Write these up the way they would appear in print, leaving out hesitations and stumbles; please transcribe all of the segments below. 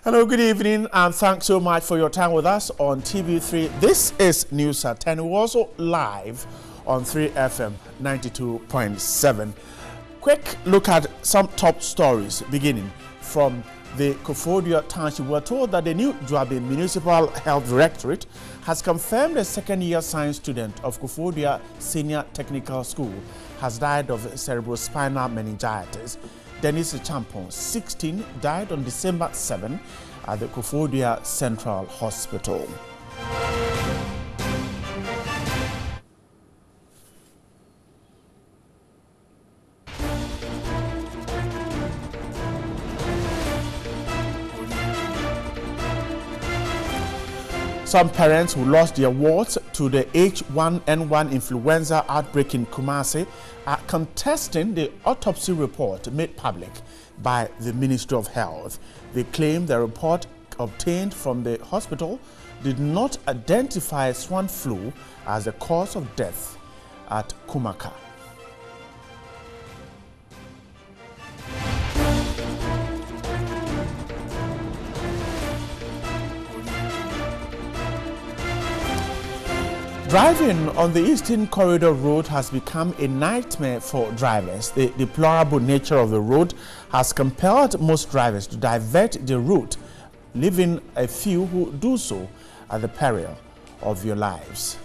Hello, good evening, and thanks so much for your time with us on TV3. This is News at 10. We're also live on 3FM 92.7. Quick look at some top stories beginning from the Koforidua Township. We're told that the new Juabe Municipal Health Directorate has confirmed a second-year science student of Koforidua Senior Technical School has died of cerebrospinal meningitis. Dennis Champon, 16, died on December 7 at the Koforidua Central Hospital. Some parents who lost their wards to the H1N1 influenza outbreak in Kumasi are contesting the autopsy report made public by the Ministry of Health. They claim the report obtained from the hospital did not identify swan flu as the cause of death at Kumaka. Driving on the Eastern Corridor Road has become a nightmare for drivers. The deplorable nature of the road has compelled most drivers to divert the route, leaving a few who do so at the peril of your lives.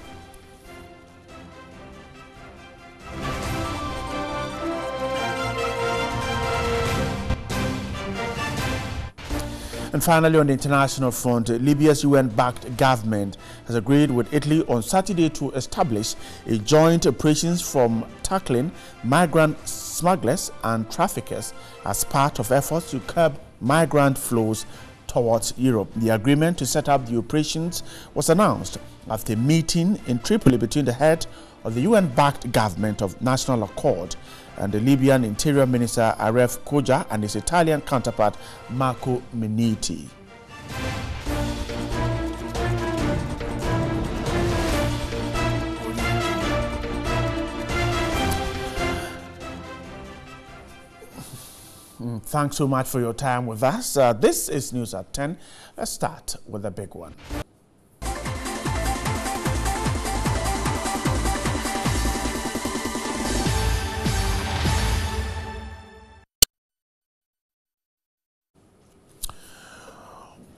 And finally, on the international front, Libya's UN-backed government has agreed with Italy on Saturday to establish a joint operations from tackling migrant smugglers and traffickers as part of efforts to curb migrant flows towards Europe. The agreement to set up the operations was announced after a meeting in Tripoli between the head of the UN-backed government of National Accord and the Libyan Interior Minister Aref Koja and his Italian counterpart Marco Minniti. Thanks so much for your time with us. This is News at 10. Let's start with the big one.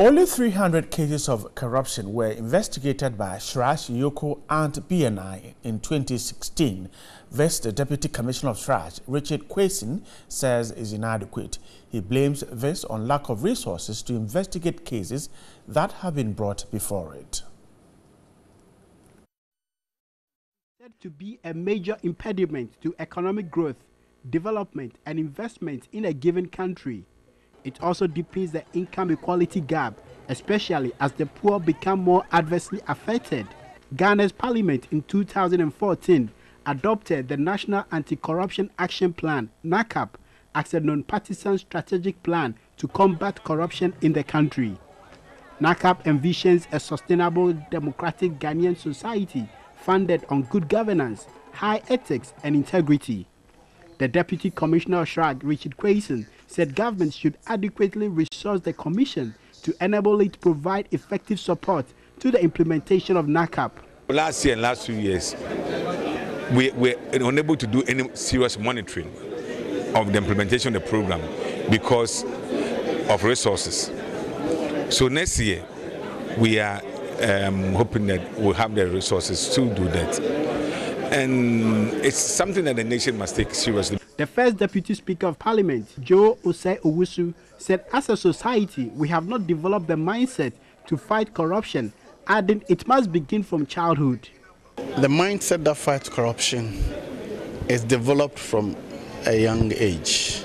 Only 300 cases of corruption were investigated by SRAS, Yoko, and BNI in 2016. This, the Deputy Commissioner of SRAS, Richard Kwesing, says is inadequate. He blames this on lack of resources to investigate cases that have been brought before it. Said to be a major impediment to economic growth, development, and investment in a given country. It also deepens the income equality gap, especially as the poor become more adversely affected. Ghana's parliament in 2014 adopted the National Anti-Corruption Action Plan, NACAP, as a non-partisan strategic plan to combat corruption in the country. NACAP envisions a sustainable democratic Ghanaian society founded on good governance, high ethics, and integrity. The Deputy Commissioner of SRAG, Richard Kwesing, said government should adequately resource the commission to enable it to provide effective support to the implementation of NACAP. Last year and last 2 years, we were unable to do any serious monitoring of the implementation of the program because of resources. So next year, we are hoping that we'll have the resources to do that. And it's something that the nation must take seriously. The first Deputy Speaker of Parliament, Joe Osei Owusu, said as a society, we have not developed the mindset to fight corruption, adding it must begin from childhood. The mindset that fights corruption is developed from a young age.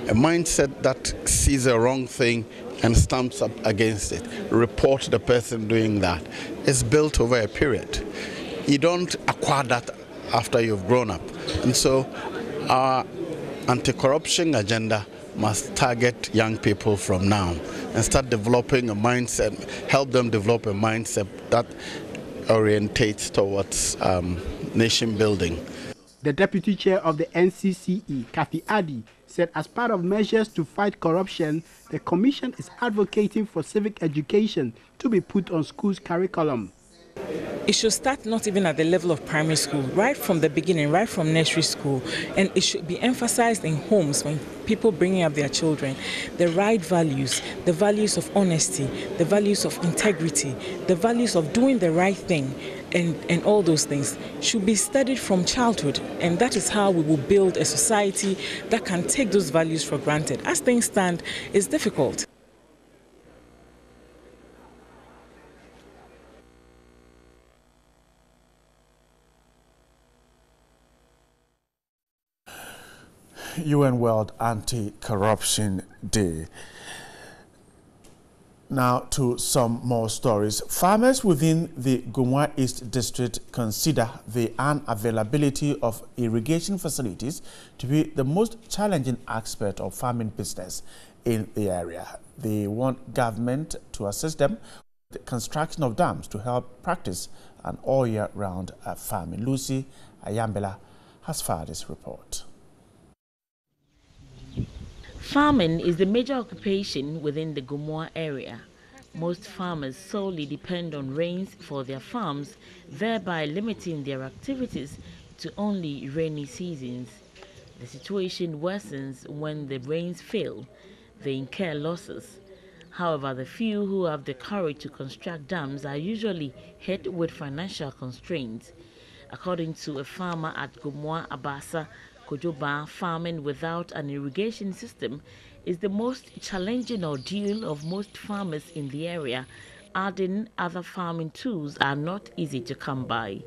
A mindset that sees a wrong thing and stamps up against it, report the person doing that, is built over a period. You don't acquire that after you've grown up. And so our anti-corruption agenda must target young people from now and start developing a mindset, help them develop a mindset that orientates towards nation building. The Deputy Chair of the NCCE, Kathy Addy, said as part of measures to fight corruption, the commission is advocating for civic education to be put on schools' curriculum. It should start not even at the level of primary school, right from the beginning, right from nursery school. And it should be emphasized in homes when people bringing up their children. The right values, the values of honesty, the values of integrity, the values of doing the right thing, and all those things should be studied from childhood. And that is how we will build a society that can take those values for granted. As things stand, it's difficult. UN World Anti-Corruption Day. Now to some more stories. Farmers within the Gomoa East District consider the unavailability of irrigation facilities to be the most challenging aspect of farming business in the area. They want government to assist them with the construction of dams to help practice an all-year-round farming. Lucy Ayambela has filed this report. Farming is the major occupation within the Gomoa area. Most farmers solely depend on rains for their farms, thereby limiting their activities to only rainy seasons. The situation worsens when the rains fail. They incur losses. However, the few who have the courage to construct dams are usually hit with financial constraints. According to a farmer at Gomoa Abasa, Kojoba, farming without an irrigation system is the most challenging ordeal of most farmers in the area, adding other farming tools are not easy to come by.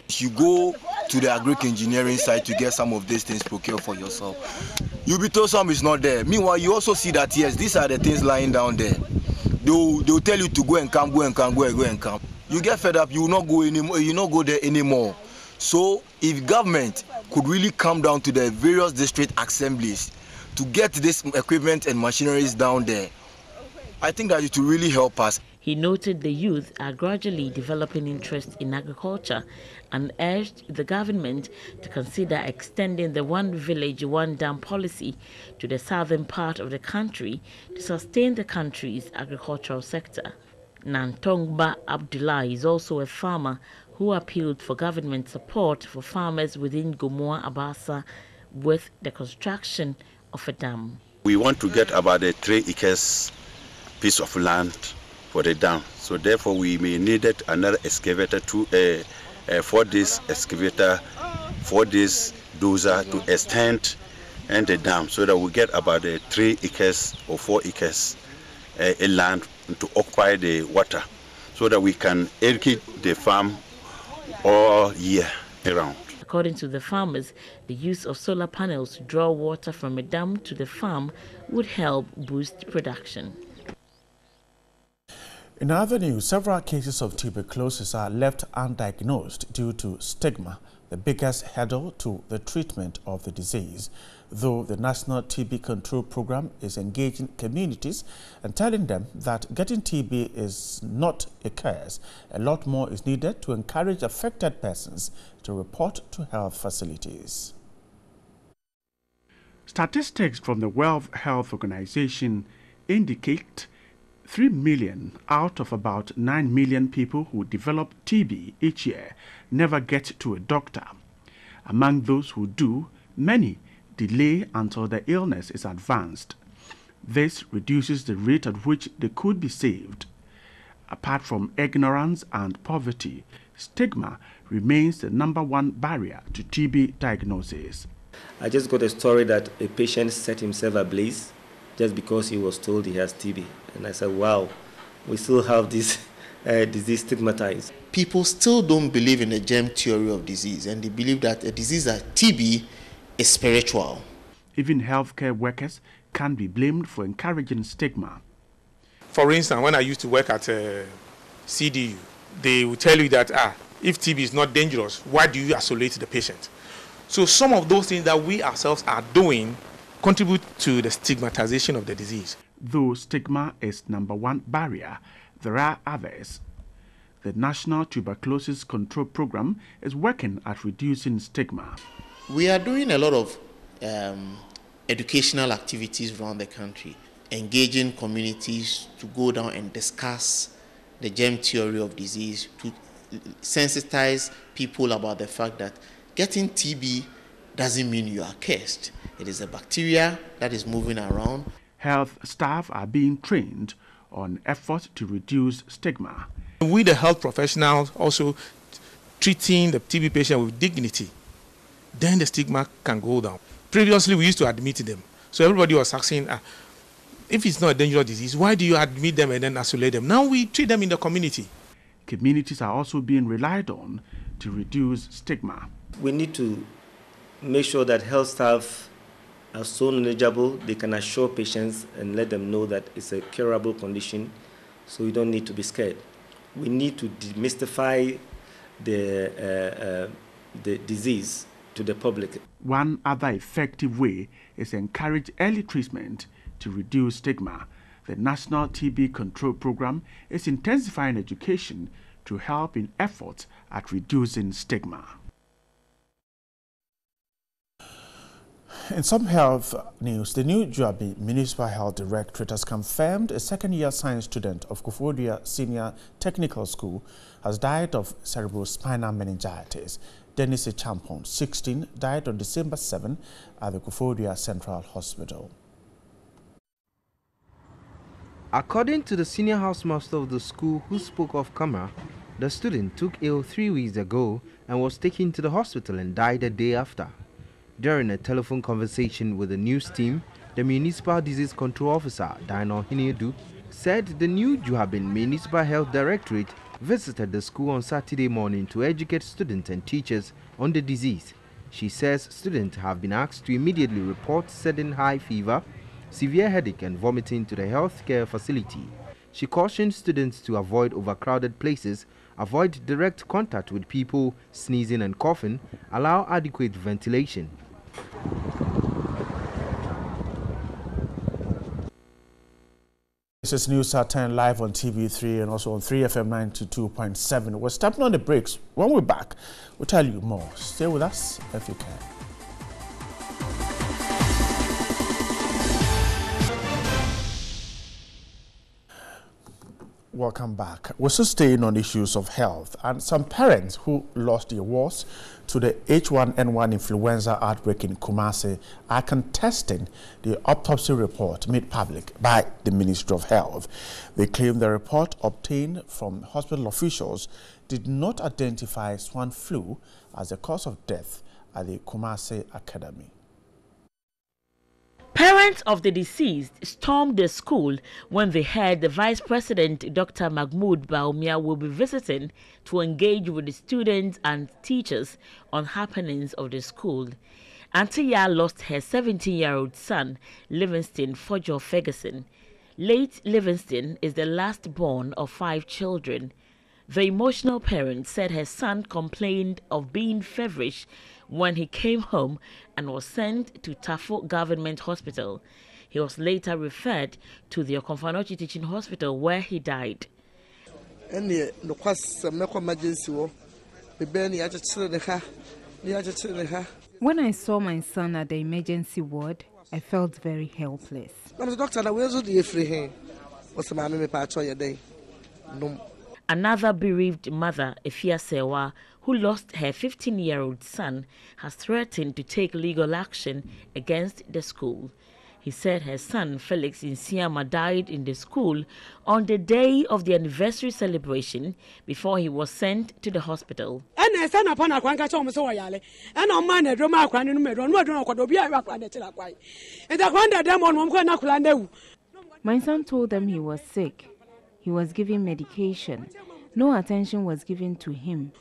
You go to the agric engineering site to get some of these things procured for yourself. You'll be told some is not there. Meanwhile, you also see that, yes, these are the things lying down there. They'll tell you to go and come, go and come, go and come. You get fed up, you will not go anymore, you will not go there anymore. So if government could really come down to the various district assemblies to get this equipment and machineries down there, I think that it will really help us. He noted the youth are gradually developing interest in agriculture and urged the government to consider extending the one village, one dam policy to the southern part of the country to sustain the country's agricultural sector. Nantongba Abdullah is also a farmer who appealed for government support for farmers within Gomoa Abasa with the construction of a dam. We want to get about a 3 acres piece of land for the dam. So therefore we may need another excavator for this excavator, for this dozer to extend and the dam so that we get about 3 acres or 4 acres land to occupy the water so that we can irrigate the farm all year around. According to the farmers, the use of solar panels to draw water from a dam to the farm would help boost production. In other news, several cases of tuberculosis are left undiagnosed due to stigma, the biggest hurdle to the treatment of the disease. Though the National TB Control Program is engaging communities and telling them that getting TB is not a curse, a lot more is needed to encourage affected persons to report to health facilities. Statistics from the World Health Organization indicate 3 million out of about 9 million people who develop TB each year never get to a doctor. Among those who do, many delay until the illness is advanced. This reduces the rate at which they could be saved. Apart from ignorance and poverty, stigma remains the #1 barrier to TB diagnosis. I just got a story that a patient set himself ablaze just because he was told he has TB. And I said, wow, we still have this disease stigmatized. People still don't believe in the germ theory of disease, and they believe that a disease like TB is spiritual. Even healthcare workers can be blamed for encouraging stigma. For instance, when I used to work at CDU, they will tell you that if TB is not dangerous, why do you isolate the patient? So some of those things that we ourselves are doing contribute to the stigmatization of the disease. Though stigma is #1 barrier, there are others. The National Tuberculosis Control Program is working at reducing stigma. We are doing a lot of educational activities around the country, engaging communities to go down and discuss the germ theory of disease, to sensitize people about the fact that getting TB doesn't mean you are cursed. It is a bacteria that is moving around. Health staff are being trained on efforts to reduce stigma. We, the health professionals, also treating the TB patient with dignity, then the stigma can go down. Previously, we used to admit them. So everybody was asking, if it's not a dangerous disease, why do you admit them and then isolate them? Now we treat them in the community. Communities are also being relied on to reduce stigma. We need to make sure that health staff are so knowledgeable, they can assure patients and let them know that it's a curable condition, so you don't need to be scared. We need to demystify the disease to the public. One other effective way is encourage early treatment to reduce stigma. The National TB Control Program is intensifying education to help in efforts at reducing stigma. In some health news, the new Juabi Municipal Health Directorate has confirmed a second-year science student of Koforidua Senior Technical School has died of cerebrospinal meningitis. Dennis Champon, 16, died on December 7 at the Koforidua Central Hospital. According to the senior housemaster of the school who spoke off camera, the student took ill 3 weeks ago and was taken to the hospital and died a day after. During a telephone conversation with the news team, the Municipal Disease Control Officer, Dino Hinedu, said the new Juhabin Municipal Health Directorate visited the school on Saturday morning to educate students and teachers on the disease. She says students have been asked to immediately report sudden high fever, severe headache and vomiting to the healthcare facility. She cautioned students to avoid overcrowded places, avoid direct contact with people sneezing and coughing, allow adequate ventilation. This is News at 10 live on TV3 and also on 3FM 92.7. We're stepping on the brakes. When we're back, we'll tell you more. Stay with us if you can. Welcome back. We're still staying on issues of health, and some parents who lost their wards to the H1N1 influenza outbreak in Kumasi are contesting the autopsy report made public by the Ministry of Health. They claim the report obtained from hospital officials did not identify swine flu as the cause of death at the Kumasi Academy. Parents of the deceased stormed the school when they heard the Vice President, Dr. Mahmoud Baumia, will be visiting to engage with the students and teachers on happenings of the school. Auntie Ya lost her 17-year-old son, Livingston Fojo Ferguson. Late Livingston is the last born of 5 children. The emotional parent said her son complained of being feverish when he came home and was sent to Tafo Government Hospital. He was later referred to the Okonfanochi Teaching Hospital where he died. When I saw my son at the emergency ward, I felt very helpless. Another bereaved mother, Efia Sewa, who lost her 15-year-old son, has threatened to take legal action against the school. He said her son, Felix Insiama, died in the school on the day of the anniversary celebration before he was sent to the hospital. My son told them he was sick. He was given medication. No attention was given to him.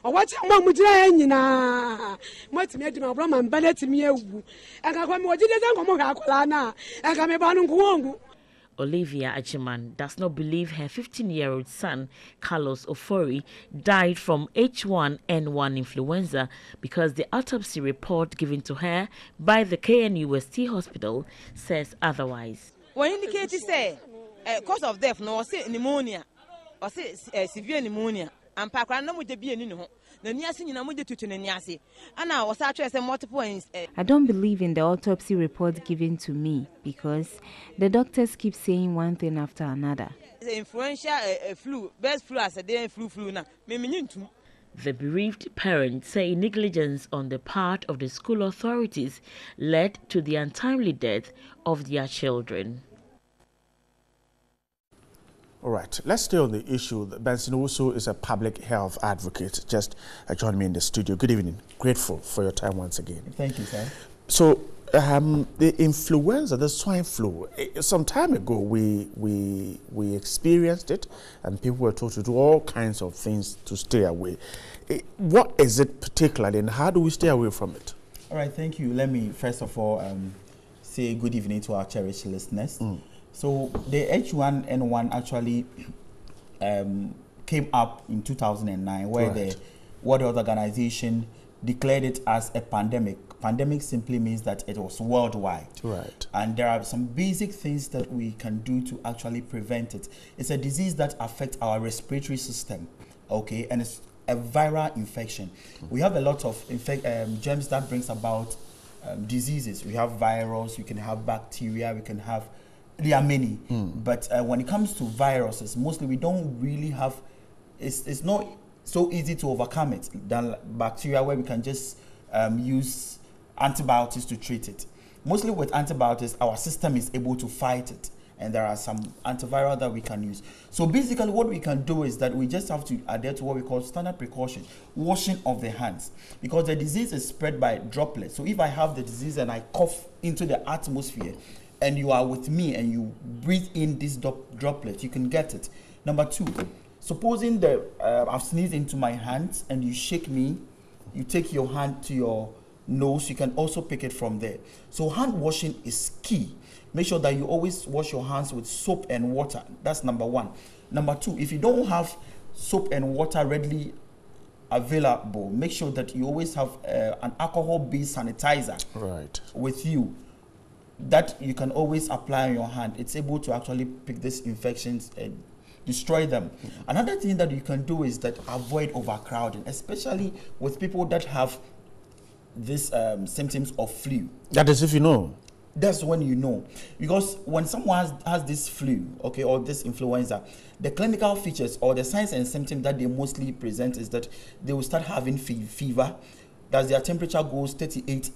Olivia Achiman does not believe her 15-year-old son, Carlos Ofori, died from H1N1 influenza because the autopsy report given to her by the KNUST hospital says otherwise. When indicated say cause of death no say pneumonia or say severe pneumonia I don't believe in the autopsy report given to me because the doctors keep saying one thing after another. The bereaved parents say negligence on the part of the school authorities led to the untimely death of their children. All right, let's stay on the issue. Benson also is a public health advocate. Just joined me in the studio. Good evening. Grateful for your time once again. Thank you, sir. So, the influenza, the swine flu, some time ago we experienced it, and people were told to do all kinds of things to stay away. What is it particularly, and how do we stay away from it? All right, thank you. Let me first of all say good evening to our cherished listeners. So the H1N1 actually came up in 2009, where the World Health Organization declared it as a pandemic. Pandemic simply means that it was worldwide. Right. And there are some basic things that we can do to actually prevent it. It's a disease that affects our respiratory system, okay, and it's a viral infection. We have a lot of germs that brings about diseases. We have virus, we can have bacteria, we can have, there are many. But when it comes to viruses, mostly we don't really have, it's not so easy to overcome it than bacteria, where we can just use antibiotics to treat it. Mostly with antibiotics, our system is able to fight it, and there are some antiviral that we can use. So basically what we can do is that we just have to adhere to what we call standard precaution, washing of the hands, because the disease is spread by droplets. So if I have the disease and I cough into the atmosphere, and you are with me and you breathe in this droplet, you can get it. Number two, supposing that I've sneezed into my hands and you shake me, you take your hand to your nose, you can also pick it from there. So hand washing is key. Make sure that you always wash your hands with soap and water. That's number one. Number two, if you don't have soap and water readily available, make sure that you always have an alcohol-based sanitizer with you that you can always apply on your hand. It's able to actually pick these infections and destroy them. Another thing that you can do is that avoid overcrowding, especially with people that have these symptoms of flu. That is if you know. That's when you know. Because when someone has this flu, okay, or this influenza, the clinical features or the signs and symptoms that they mostly present is that they will start having fever, that their temperature goes 38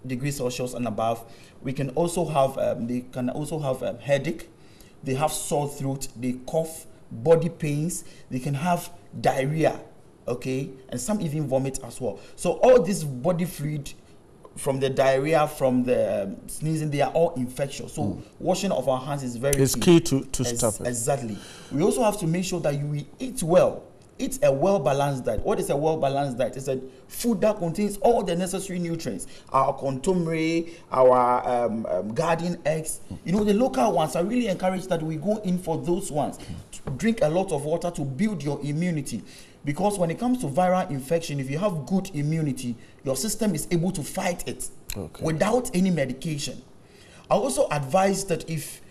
degrees Celsius and above. We can also have, they can also have headache, they have sore throat, they cough, body pains, they can have diarrhea, okay, and some even vomit as well. So all this body fluid from the diarrhea, from the sneezing, they are all infectious. So washing of our hands is very key to stop it. Exactly. We also have to make sure that you eat well. Eat a well-balanced diet. What is a well-balanced diet? It's a food that contains all the necessary nutrients. Our contumely, our garden eggs. You know, the local ones, I really encourage that we go in for those ones. Drink a lot of water to build your immunity. Because when it comes to viral infection, if you have good immunity, your system is able to fight it without any medication. I also advise that if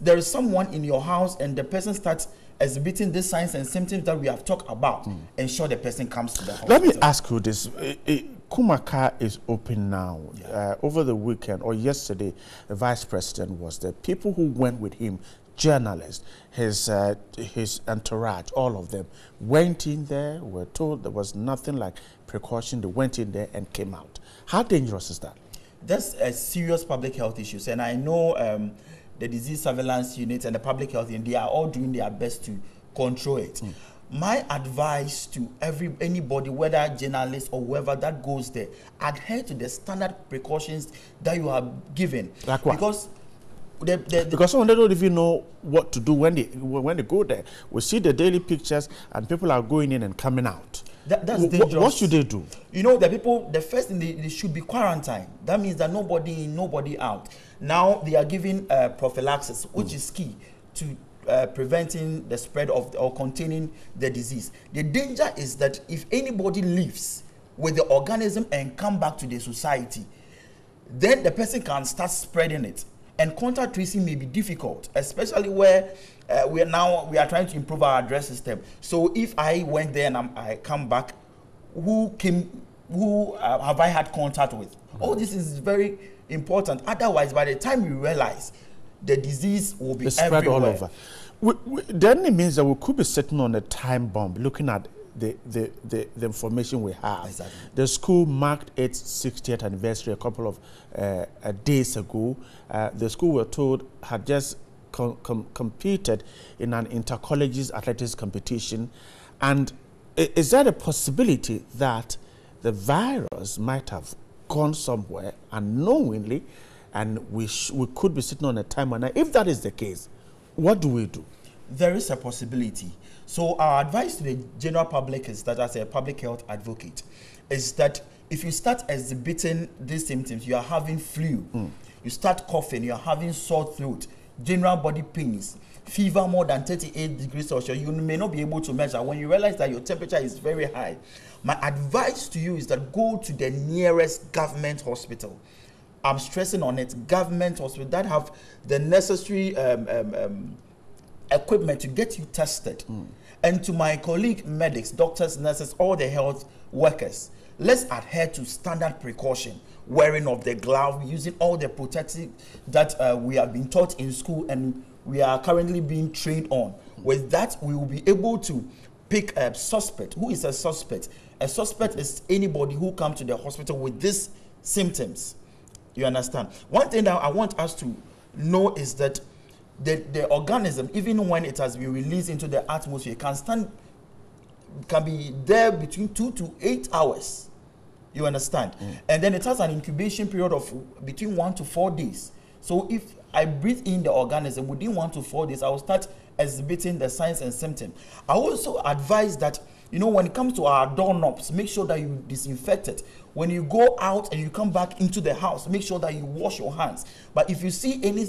there is someone in your house and the person starts exhibiting the signs and symptoms that we have talked about, ensure the person comes to the hospital. Let me ask you this. Kumaka is open now. Over the weekend or yesterday, the vice president was there. People who went with him, journalists, his entourage, all of them, went in there, were told there was nothing like precaution. They went in there and came out. How dangerous is that? That's a serious public health issue. And I know the disease surveillance unit and the public health unit, they are all doing their best to control it. My advice to anybody, whether journalist or whoever that goes there, adhere to the standard precautions that you are given. Like what? Because someone don't even know what to do when they go there. We see the daily pictures and people are going in and coming out. That's dangerous. What should they do? You know, the first thing they should be quarantined. That means that nobody in, nobody out. Now they are giving prophylaxis, which is key to preventing the spread of or containing the disease. The danger is that if anybody lives with the organism and come back to the society, then the person can start spreading it. and contact tracing may be difficult, especially where we are trying to improve our address system. So if I went there and I come back, who have I had contact with? All this is very important. Otherwise, by the time you realize, the disease will be spread everywhere. all over. Then it means that we could be sitting on a time bomb looking at the information we have. Exactly. The school marked its 60th anniversary a couple of days ago. The school, we're told, had just competed in an inter-colleges athletics competition. And is there a possibility that the virus might have gone somewhere unknowingly, and we could be sitting on a time bomb? Now, if that is the case, what do we do? There is a possibility. So our advice to the general public is that, as a public health advocate, is that if you start exhibiting these symptoms, you are having flu, you start coughing, you are having sore throat, general body pains, fever more than 38 degrees Celsius, you may not be able to measure. When you realize that your temperature is very high, my advice to you is that go to the nearest government hospital. I'm stressing on it, government hospital that have the necessary equipment to get you tested. And to my colleague medics, doctors, nurses, all the health workers, let's adhere to standard precaution, wearing of the glove, using all the protective that we have been taught in school and we are currently being trained on. With that, we will be able to pick a suspect. Who is a suspect? A suspect is anybody who comes to the hospital with these symptoms. You understand? One thing that I want us to know is that the organism, even when it has been released into the atmosphere, can be there between 2 to 8 hours. You understand? And then it has an incubation period of between 1 to 4 days. So if I breathe in the organism within 1 to 4 days, I will start exhibiting the signs and symptoms. I also advise that, when it comes to our doorknobs, make sure that you disinfect it. When you go out and you come back into the house, make sure that you wash your hands. But if you see any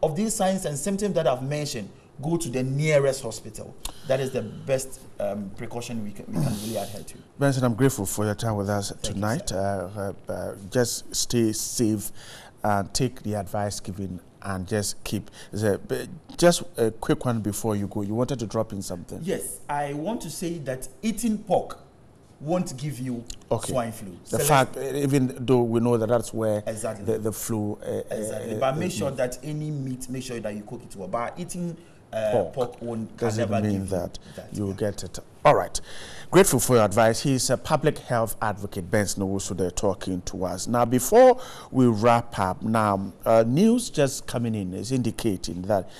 of these signs and symptoms that I've mentioned, go to the nearest hospital. That is the best precaution we can really adhere to. Benson, I'm grateful for your time with us tonight. Just stay safe and take the advice given and just keep. Just a quick one before you go. You wanted to drop in something? Yes, I want to say that eating pork won't give you swine flu. The fact, even though we know that that's where the flu. But make sure that any meat, make sure that you cook it well. But eating pork doesn't mean that you will get it. All right. Grateful for your advice. He's a public health advocate, Benson Owusu, there talking to us. Now, before we wrap up, news just coming in is indicating that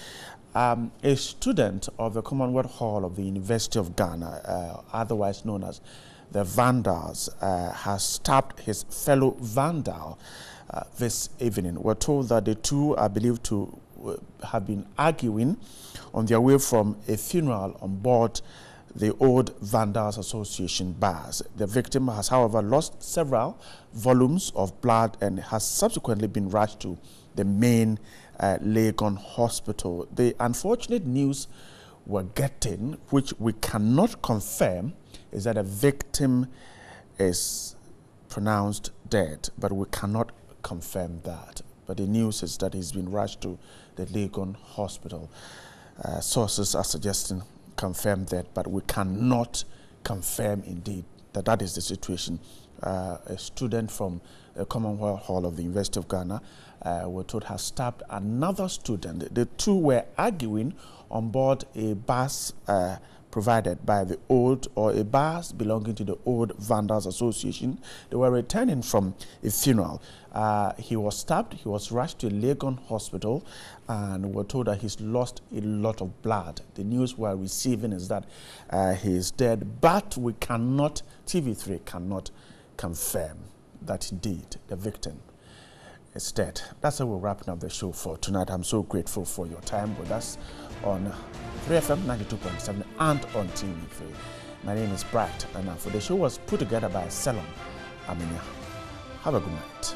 a student of the Commonwealth Hall of the University of Ghana, otherwise known as the Vandals, has stabbed his fellow Vandal this evening. We're told that the two are believed to have been arguing on their way from a funeral on board the Old Vandals Association bus. The victim has, however, lost several volumes of blood and has subsequently been rushed to the main Legon hospital. The unfortunate news we're getting, which we cannot confirm, is that a victim is pronounced dead, but we cannot confirm that. But the news is that he's been rushed to the Legon hospital. Sources are suggesting confirm that, but we cannot confirm indeed that that is the situation. A student from the Commonwealth Hall of the University of Ghana, we're told, has stabbed another student. The two were arguing on board a bus provided by a bus belonging to the Old Vandals Association. They were returning from a funeral. He was stabbed, he was rushed to Legon hospital, and we're told that he's lost a lot of blood. The news we're receiving is that he is dead, but we cannot, TV3 cannot confirm that indeed the victim is dead. That's how we're wrapping up the show for tonight. I'm so grateful for your time with us on 3FM 92.7 and on TV3. My name is Bright, and for the show was put together by Selom Aminia. Have a good night.